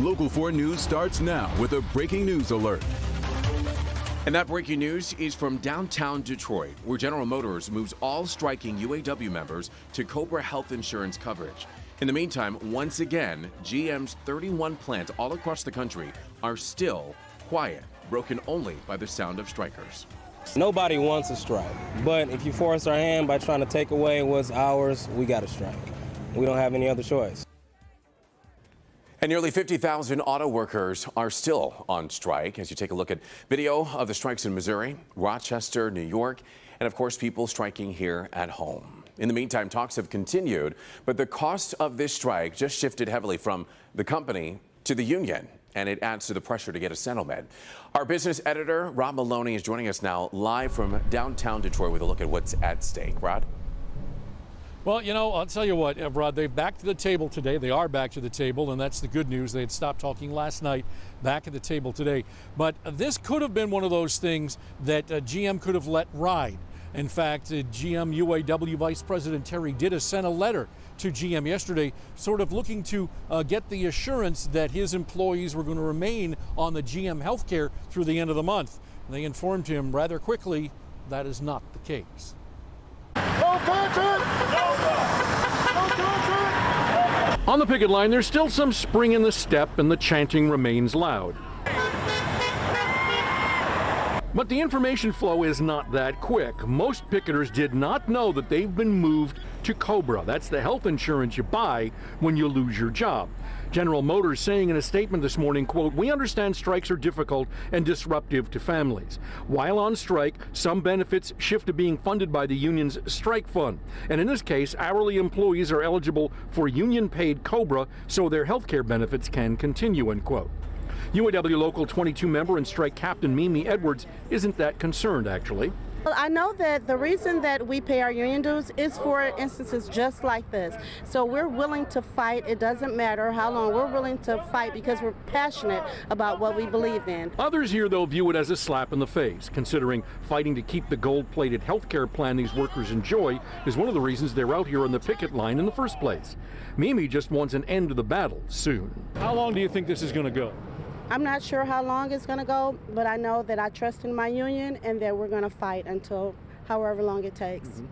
Local 4 News starts now with a breaking news alert. And that breaking news is from downtown Detroit, where General Motors moves all striking UAW members to Cobra health insurance coverage. In the meantime, once again, GM's 31 plants all across the country are still quiet, broken only by the sound of strikers. Nobody wants a strike, but if you force our hand by trying to take away what's ours, we got to strike. We don't have any other choice. And nearly 50,000 auto workers are still on strike as you take a look at video of the strikes in Missouri, Rochester, New York, and of course people striking here at home. In the meantime, talks have continued, but the cost of this strike just shifted heavily from the company to the union, and it adds to the pressure to get a settlement. Our business editor, Rod Maloney, is joining us now live from downtown Detroit with a look at what's at stake. Rod? Well, you know, I'll tell you what, Rod, they're back to the table today. They are back to the table, and that's the good news. They had stopped talking last night, back at the table today. But this could have been one of those things that GM could have let ride. In fact, GM UAW Vice President Terry Ditta sent a letter to GM yesterday, sort of looking to get the assurance that his employees were going to remain on the GM healthcare through the end of the month. And they informed him rather quickly that is not the case. On the picket line, there's still some spring in the step and the chanting remains loud. But the information flow is not that quick. Most picketers did not know that they've been moved to Cobra. That's the health insurance you buy when you lose your job. General Motors saying in a statement this morning, quote, "We understand strikes are difficult and disruptive to families. While on strike, some benefits shift to being funded by the union's strike fund. And in this case, hourly employees are eligible for union-paid Cobra so their health care benefits can continue," end quote. UAW Local 22 member and strike captain Mimi Edwards isn't that concerned, actually. Well, I know that the reason that we pay our union dues is for instances just like this. So we're willing to fight. It doesn't matter how long. We're willing to fight because we're passionate about what we believe in. Others here, though, view it as a slap in the face, considering fighting to keep the gold-plated health care plan these workers enjoy is one of the reasons they're out here on the picket line in the first place. Mimi just wants an end to the battle soon. How long do you think this is going to go? I'm not sure how long it's going to go, but I know that I trust in my union and that we're going to fight until however long it takes.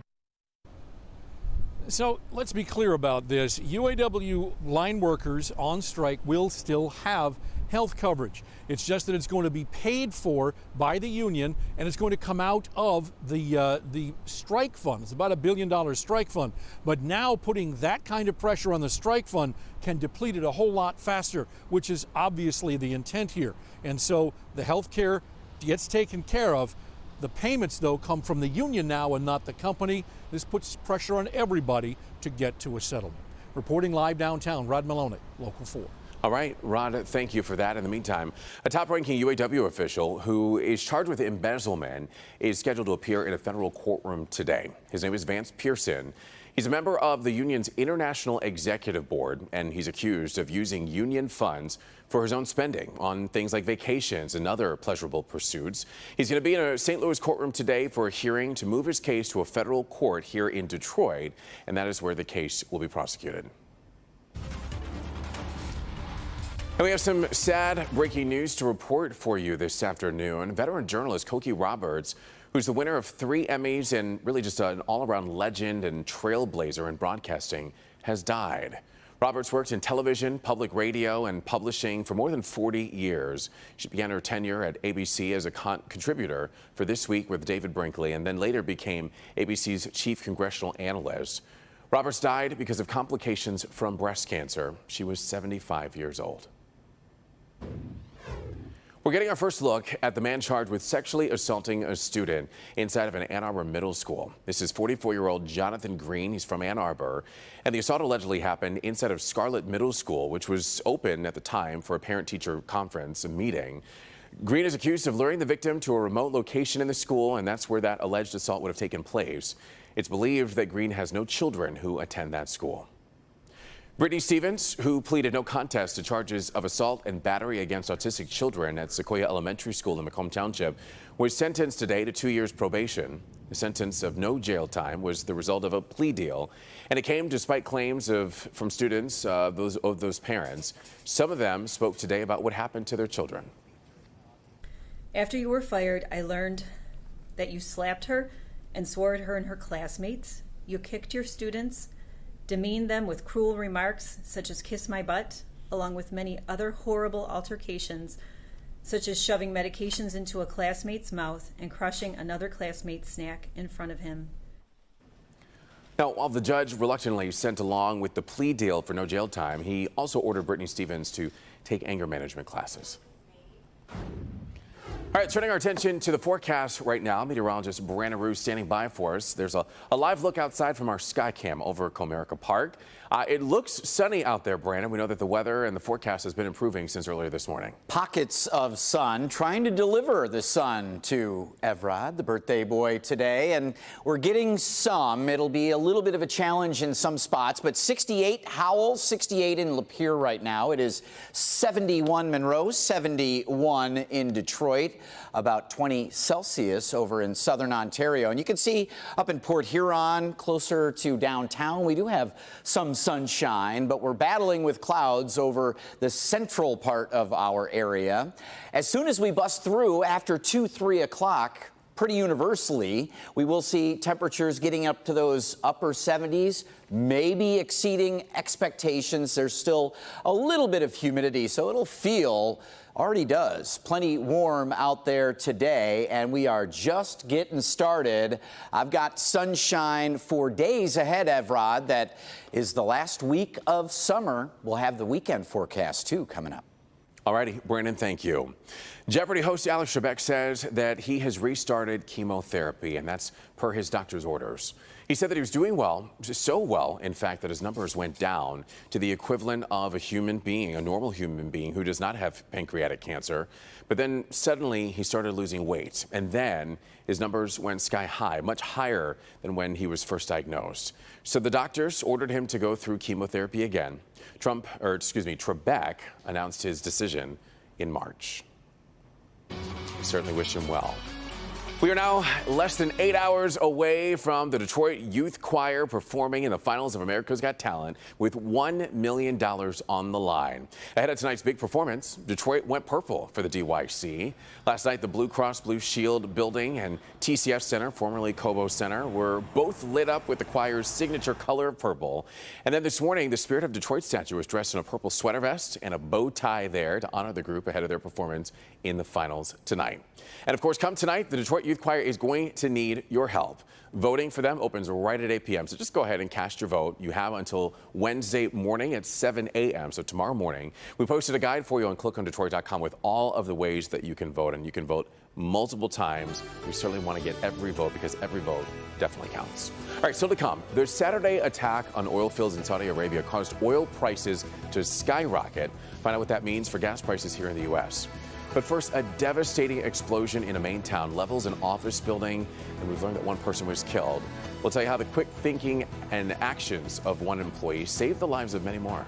So let's be clear about this. UAW line workers on strike will still have health coverage. It's just that it's going to be paid for by the union, and it's going to come out of the strike fund. It's about $1 billion strike fund. But now putting that kind of pressure on the strike fund can deplete it a whole lot faster, which is obviously the intent here. And so the health care gets taken care of. The payments, though, come from the union now and not the company. This puts pressure on everybody to get to a settlement. Reporting live downtown, Rod Maloney, Local 4. All right, Rod, thank you for that. In the meantime, a top-ranking UAW official who is charged with embezzlement is scheduled to appear in a federal courtroom today. His name is Vance Pearson. He's a member of the union's International Executive Board, and he's accused of using union funds for his own spending on things like vacations and other pleasurable pursuits. He's going to be in a St. Louis courtroom today for a hearing to move his case to a federal court here in Detroit, and that is where the case will be prosecuted. And we have some sad breaking news to report for you this afternoon. Veteran journalist Cokie Roberts, who's the winner of 3 Emmys and really just an all-around legend and trailblazer in broadcasting, has died. Roberts worked in television, public radio, and publishing for more than 40 years. She began her tenure at ABC as a contributor for This Week with David Brinkley, and then later became ABC's chief congressional analyst. Roberts died because of complications from breast cancer. She was 75 years old. We're getting our first look at the man charged with sexually assaulting a student inside of an Ann Arbor middle school. This is 44-year-old Jonathan Green. He's from Ann Arbor, and the assault allegedly happened inside of Scarlett Middle School, which was open at the time for a parent-teacher conference, a meeting. Green is accused of luring the victim to a remote location in the school, and that's where that alleged assault would have taken place. It's believed that Green has no children who attend that school. Brittany Stevens, who pleaded no contest to charges of assault and battery against autistic children at Sequoia Elementary School in Macomb Township, was sentenced today to 2 years probation. The sentence of no jail time was the result of a plea deal, and it came despite claims from students of those parents. Some of them spoke today about what happened to their children. After you were fired, I learned that you slapped her and swore at her and her classmates. You kicked your students, demeaned them with cruel remarks such as "kiss my butt," along with many other horrible altercations, such as shoving medications into a classmate's mouth and crushing another classmate's snack in front of him. Now, while the judge reluctantly sent along with the plea deal for no jail time, he also ordered Brittany Stevens to take anger management classes. All right, turning our attention to the forecast right now. Meteorologist Brandon Rue standing by for us. There's a live look outside from our sky cam over Comerica Park. It looks sunny out there, Brandon. We know that the weather and the forecast has been improving since earlier this morning. Pockets of sun, trying to deliver the sun to Evrod, the birthday boy, today. And we're getting some. It'll be a little bit of a challenge in some spots, but 68 Howell, 68 in Lapeer right now. It is 71 Monroe, 71 in Detroit, about 20 Celsius over in southern Ontario. And you can see up in Port Huron, closer to downtown, we do have some sunshine, but we're battling with clouds over the central part of our area. As soon as we bust through after 2, 3 o'clock, pretty universally, we will see temperatures getting up to those upper 70s, maybe exceeding expectations. There's still a little bit of humidity, so it'll feel, already does, plenty warm out there today, and we are just getting started. I've got sunshine for days ahead, Evrod. That is the last week of summer. We'll have the weekend forecast, too, coming up. All righty, Brandon, thank you. Jeopardy host Alex Trebek says that he has restarted chemotherapy, and that's per his doctor's orders. He said that he was doing well, just so well, in fact, that his numbers went down to the equivalent of a human being, a normal human being who does not have pancreatic cancer. But then suddenly he started losing weight, and then his numbers went sky high, much higher than when he was first diagnosed. So the doctors ordered him to go through chemotherapy again. Trebek announced his decision in March. We certainly wish him well. We are now less than 8 hours away from the Detroit Youth Choir performing in the finals of America's Got Talent with $1 million on the line. Ahead of tonight's big performance, Detroit went purple for the DYC. Last night, the Blue Cross Blue Shield building and TCF Center, formerly Cobo Center, were both lit up with the choir's signature color of purple. And then this morning, the Spirit of Detroit statue was dressed in a purple sweater vest and a bow tie there to honor the group ahead of their performance in the finals tonight. And of course, come tonight, the Detroit Youth Choir is going to need your help. Voting for them opens right at 8 p.m. So just go ahead and cast your vote. You have until Wednesday morning at 7 a.m. So tomorrow morning, we posted a guide for you on clickondetroit.com with all of the ways that you can vote. And you can vote multiple times. We certainly want to get every vote because every vote definitely counts. All right, still to come. The Saturday attack on oil fields in Saudi Arabia caused oil prices to skyrocket. Find out what that means for gas prices here in the U.S. But first, a devastating explosion in a Maine town levels an office building, and we've learned that one person was killed. We'll tell you how the quick thinking and actions of one employee saved the lives of many more.